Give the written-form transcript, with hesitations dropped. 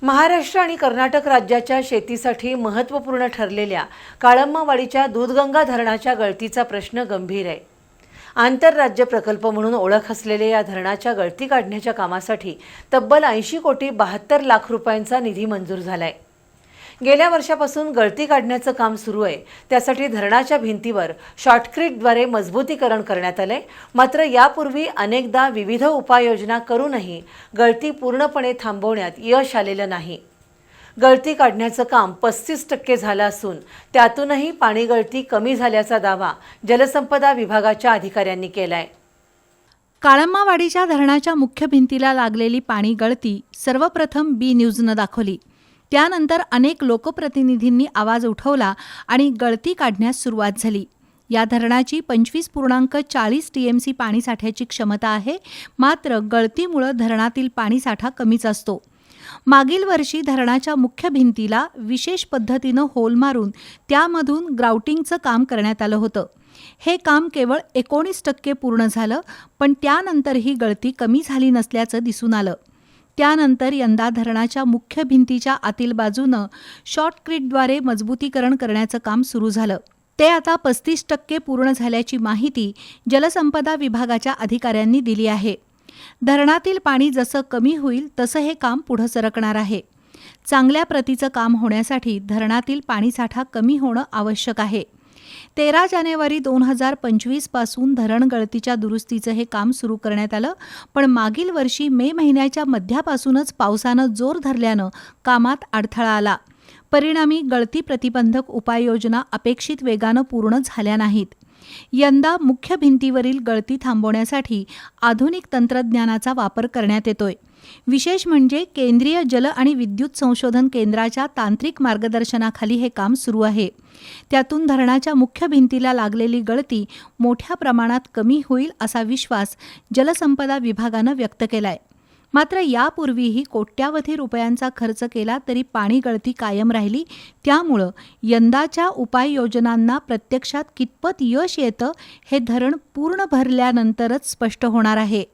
महाराष्ट्र आणि कर्नाटक राज्याच्या शेतीसाठी महत्त्वपूर्ण ठरलेल्या काळम्मावाडीच्या दूधगंगा धरणाच्या गळतीचा प्रश्न गंभीर आहे। आंतरराज्य प्रकल्प म्हणून ओळख असलेल्या या धरणाच्या गळती काढण्याच्या कामासाठी तब्बल 80 कोटी 72 लाख रुपयांचा निधी मंजूर झालाय। गेल्या वर्षापासून गळती काढण्याचं काम सुरू आहे। त्यासाठी धरणाच्या भिंतीवर शॉर्टक्रीटद्वारे मजबूतीकरण करण्यात आले। मात्र यापूर्वी अनेकदा विविध उपाययोजना करूनही गळती पूर्णपणे थांबवण्यात यश आलेलं नाही। गळती काढण्याचं काम 35% झालं असून त्यातूनही पाणी गळती कमी झाल्याचा दावा जलसंपदा विभागाच्या अधिकाऱ्यांनी केलाय। काळम्मावाडीच्या धरणाच्या मुख्य भिंतीला लागलेली पाणी गळती सर्वप्रथम बी न्यूजनं दाखवली। त्यानंतर अनेक लोकप्रतिनिधींनी आवाज उठवला आणि गळती काढण्यास सुरुवात झाली। या धरणाची 25.40 टीएमसी पाणीसाठ्याची क्षमता आहे। मात्र गळतीमुळे धरणातील पाणीसाठा कमीच असतो। मागील वर्षी धरणाच्या मुख्य भिंतीला विशेष पद्धतीनं होल मारून त्यामधून ग्राउटिंगचं काम करण्यात आलं होतं। हे काम केवळ 19% पूर्ण झालं, पण त्यानंतरही गळती कमी झाली नसल्याचं दिसून आलं। त्यानंतर यंदा धरणाच्या मुख्य भिंतीच्या आतील बाजूनं शॉर्टक्रीटद्वारे मजबूतीकरण करण्याचं काम सुरू झालं। ते आता 35% पूर्ण झाल्याची माहिती जलसंपदा विभागाच्या अधिकाऱ्यांनी दिली आहे। धरणातील पाणी जसं कमी होईल तसं हे काम पुढे सरकणार आहे। चांगल्या प्रतीचं काम होण्यासाठी धरणातील पाणीसाठा कमी होणं आवश्यक आहे। 13 जानेवारी 2025 पासून धरण गळतीच्या दुरुस्तीचं हे काम सुरू करण्यात आलं, पण मागील वर्षी मे महिन्याच्या मध्यापासूनच पावसानं जोर धरल्यानं कामात अडथळा आला। परिणामी गळती प्रतिबंधक उपाययोजना अपेक्षित वेगानं पूर्ण झाल्या नाहीत। यंदा मुख्य भिंतीवरील गळती थांबवण्यासाठी आधुनिक तंत्रज्ञानाचा वापर करण्यात येतोय। विशेष म्हणजे केंद्रीय जल आणि विद्युत संशोधन केंद्राच्या तांत्रिक मार्गदर्शनाखाली हे काम सुरू आहे। त्यातून धरणाच्या मुख्य भिंतीला लागलेली गळती मोठ्या प्रमाणात कमी होईल असा विश्वास जलसंपदा विभागानं व्यक्त केलाय। मात्र यापूर्वीही कोट्यावधी रुपयांचा खर्च केला तरी पाणी गळती कायम राहिली। त्यामुळं यंदाच्या उपाययोजनांना प्रत्यक्षात कितपत यश येतं हे धरण पूर्ण भरल्यानंतरच स्पष्ट होणार आहे।